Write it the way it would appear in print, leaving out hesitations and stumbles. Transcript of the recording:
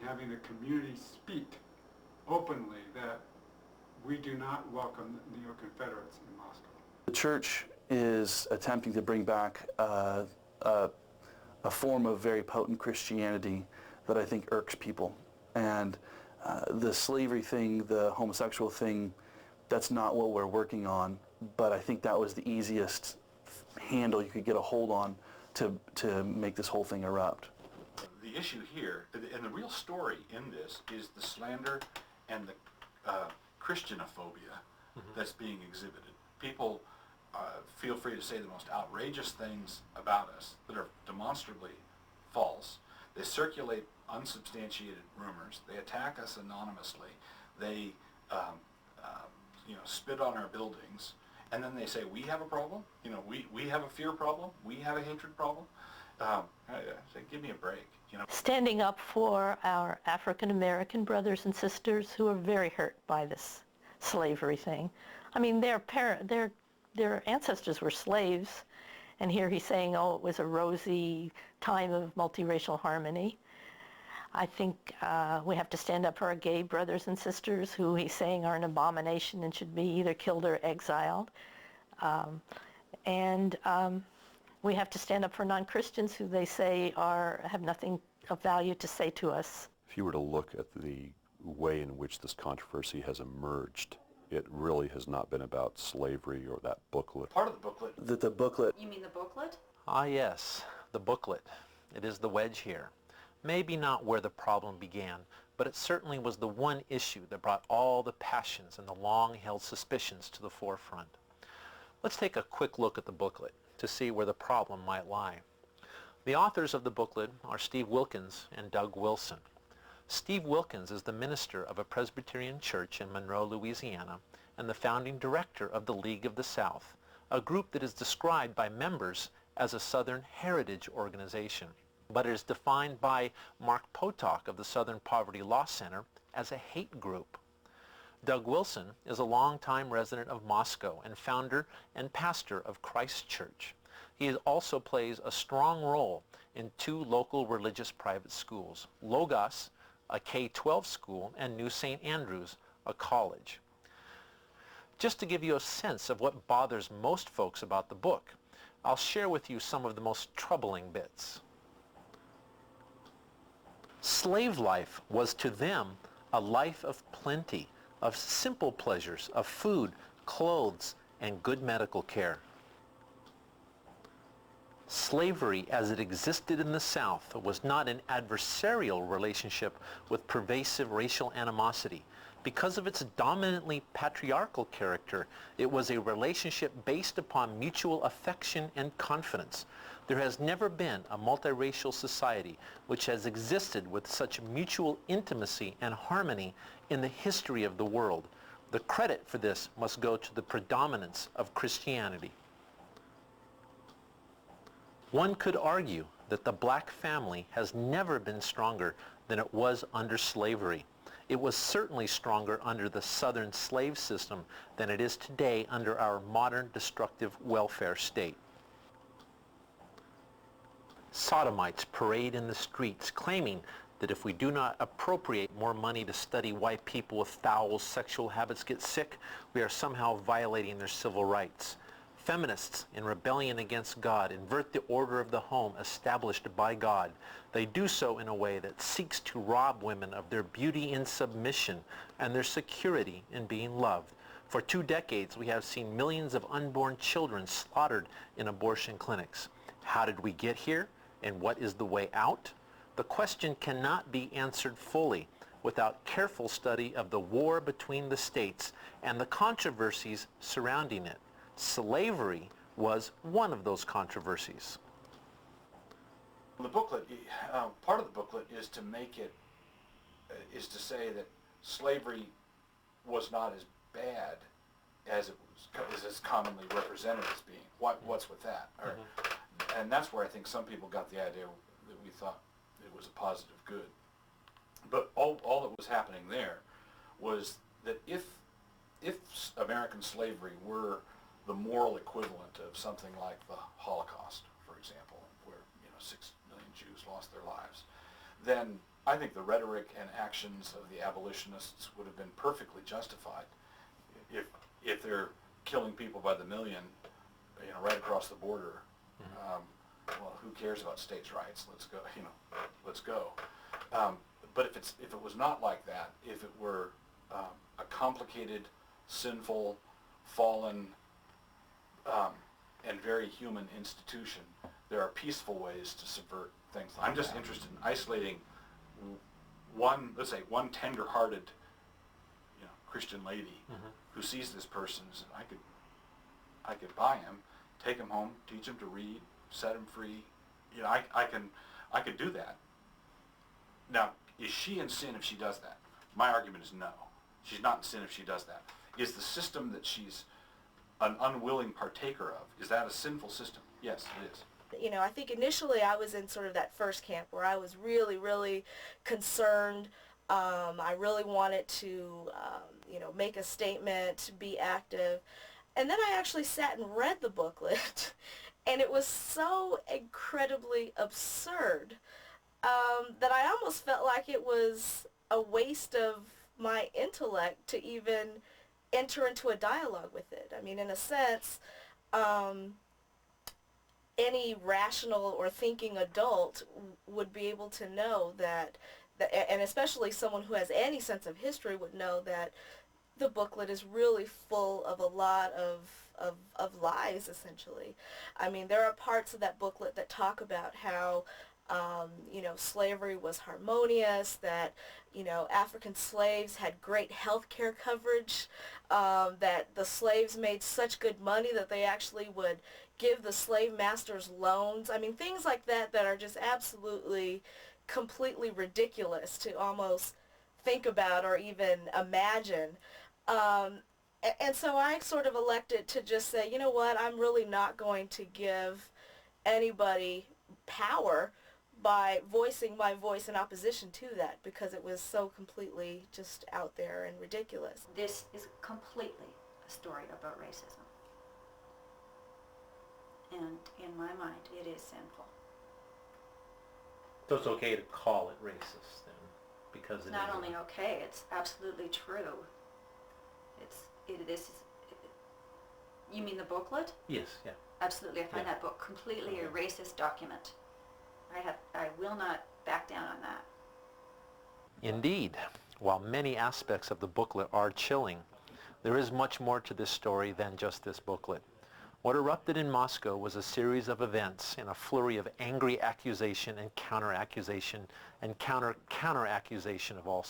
and having the community speak openly that we do not welcome neo-Confederates in Moscow. The church is attempting to bring back a form of very potent Christianity that I think irks people. And the slavery thing, the homosexual thing, that's not what we're working on, but I think that was the easiest handle you could get a hold on to make this whole thing erupt. The issue here, and the real story in this, is the slander and the Christianophobia that's being exhibited. People feel free to say the most outrageous things about us that are demonstrably false. They circulate unsubstantiated rumors. They attack us anonymously. They spit on our buildings. And then they say, we have a problem? We have a fear problem? We have a hatred problem? Say, give me a break. Standing up for our African American brothers and sisters who are very hurt by this slavery thing. I mean, their ancestors were slaves, and here he's saying, oh, it was a rosy time of multiracial harmony. I think we have to stand up for our gay brothers and sisters who he's saying are an abomination and should be either killed or exiled. We have to stand up for non-Christians who they say have nothing of value to say to us. If you were to look at the way in which this controversy has emerged, it really has not been about slavery or that booklet. Part of the booklet. The booklet. You mean the booklet? Ah, yes, the booklet. It is the wedge here. Maybe not where the problem began, but it certainly was the one issue that brought all the passions and the long-held suspicions to the forefront. Let's take a quick look at the booklet to see where the problem might lie. The authors of the booklet are Steve Wilkins and Doug Wilson. Steve Wilkins is the minister of a Presbyterian church in Monroe, Louisiana, and the founding director of the League of the South, a group that is described by members as a Southern heritage organization, but it is defined by Mark Potok of the Southern Poverty Law Center as a hate group. Doug Wilson is a longtime resident of Moscow and founder and pastor of Christ Church. He also plays a strong role in two local religious private schools, Logos, a K-12 school, and New St. Andrews, a college. Just to give you a sense of what bothers most folks about the book, I'll share with you some of the most troubling bits. Slave life was to them a life of plenty, of simple pleasures, of food, clothes, and good medical care. Slavery as it existed in the South was not an adversarial relationship with pervasive racial animosity. Because of its dominantly patriarchal character, it was a relationship based upon mutual affection and confidence. There has never been a multiracial society which has existed with such mutual intimacy and harmony in the history of the world. The credit for this must go to the predominance of Christianity. One could argue that the black family has never been stronger than it was under slavery. It was certainly stronger under the Southern slave system than it is today under our modern destructive welfare state. Sodomites parade in the streets claiming that if we do not appropriate more money to study why people with foul sexual habits get sick, we are somehow violating their civil rights. Feminists, in rebellion against God, invert the order of the home established by God. They do so in a way that seeks to rob women of their beauty in submission and their security in being loved. For 2 decades, we have seen millions of unborn children slaughtered in abortion clinics. How did we get here, and what is the way out? The question cannot be answered fully without careful study of the war between the states and the controversies surrounding it. Slavery was one of those controversies. The booklet, part of the booklet is to make it, is to say that slavery was not as bad as it was, as commonly represented as being. What's with that? And that's where I think some people got the idea that we thought it was a positive good. But all that was happening there was that if American slavery were the moral equivalent of something like the Holocaust, for example, where 6 million Jews lost their lives, then I think the rhetoric and actions of the abolitionists would have been perfectly justified if they're killing people by the million, right across the border. Well, who cares about states' rights? Let's go, let's go. But if it was not like that, if it were a complicated, sinful, fallen, and very human institution, there are peaceful ways to subvert things. I'm just interested in isolating let's say one tender-hearted, Christian lady who sees this person and says, I could buy him, take him home, teach him to read, set him free. I could do that. Now, is she in sin if she does that? My argument is no. She's not in sin if she does that. Is the system that she's an unwilling partaker of, is that a sinful system? Yes, it is. I think initially I was in sort of that first camp where I was really, really concerned. I really wanted to, make a statement, be active. And then I actually sat and read the booklet, and it was so incredibly absurd that I almost felt like it was a waste of my intellect to even enter into a dialogue with it. I mean, in a sense, any rational or thinking adult would be able to know that, and especially someone who has any sense of history would know that the booklet is really full of a lot of lies, essentially. I mean, there are parts of that booklet that talk about how, slavery was harmonious, that, African slaves had great health care coverage, that the slaves made such good money that they actually would give the slave masters loans. I mean, things like that are just absolutely, completely ridiculous to almost think about or even imagine. And so I sort of elected to just say, you know what, I'm really not going to give anybody power by voicing my voice in opposition to that, because it was so completely just out there and ridiculous. This is completely a story about racism. And in my mind, it is sinful. So it's okay to call it racist then, because It's not only okay, it's absolutely true. You mean the booklet? Yes, yeah. Absolutely, I find Yeah. that book completely a racist document. I will not back down on that. Indeed, while many aspects of the booklet are chilling, there is much more to this story than just this booklet. What erupted in Moscow was a series of events in a flurry of angry accusation and counter-accusation and counter-accusation of all